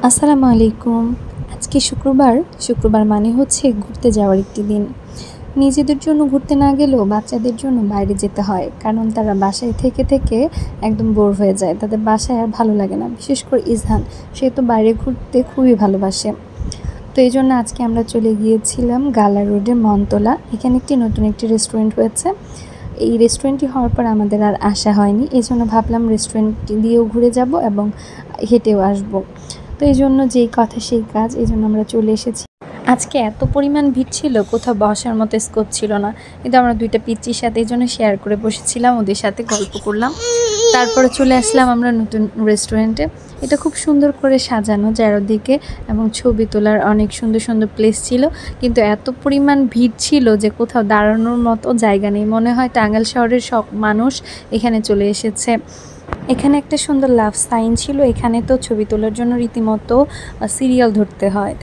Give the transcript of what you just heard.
আসসালামু আলাইকুম। আজকে শুক্রবার মানে হচ্ছে ঘুরতে যাওয়ার একটি দিন। নিজেদের জন্য ঘুরতে না গেলেও বাচ্চাদের জন্য বাইরে যেতে হয়, কারণ তারা বাসায় থেকে একদম বোর হয়ে যায়। তাদের বাসায় আর ভালো লাগে না। বিশেষ করে ইজহান, সে তো বাইরে ঘুরতে খুবই ভালোবাসে। তো এই জন্য আজকে আমরা চলে গিয়েছিলাম গালা রোডে মনতলা। এখানে নতুন একটি রেস্টুরেন্ট হয়েছে। এই রেস্টুরেন্টটি হওয়ার পর আমাদের আর আসা হয়নি, এই জন্য ভাবলাম রেস্টুরেন্টটি দিয়েও ঘুরে যাব এবং হেঁটেও আসবো। তো এই জন্য যেই কথা সেই কাজ, এই জন্য আমরা চলে এসেছি। আজকে এত পরিমাণ ভিড় ছিল, কোথাও বসার মতো স্কোপ ছিল না, কিন্তু আমরা দুইটা পিচ্চির সাথে এই জন্য শেয়ার করে বসেছিলাম, ওদের সাথে গল্প করলাম। তারপরে চলে আসলাম আমরা নতুন রেস্টুরেন্টে। এটা খুব সুন্দর করে সাজানো চারদিকে, এবং ছবি তোলার অনেক সুন্দর সুন্দর প্লেস ছিল, কিন্তু এত পরিমাণ ভিড় ছিল যে কোথাও দাঁড়ানোর মতো জায়গা নেই। মনে হয় টাঙ্গাইল শহরের সব মানুষ এখানে চলে এসেছে। এখানে একটা সুন্দর লাভ সাইন ছিল, এখানে তো ছবি তোলার জন্য রীতিমতো সিরিয়াল ধরতে হয়।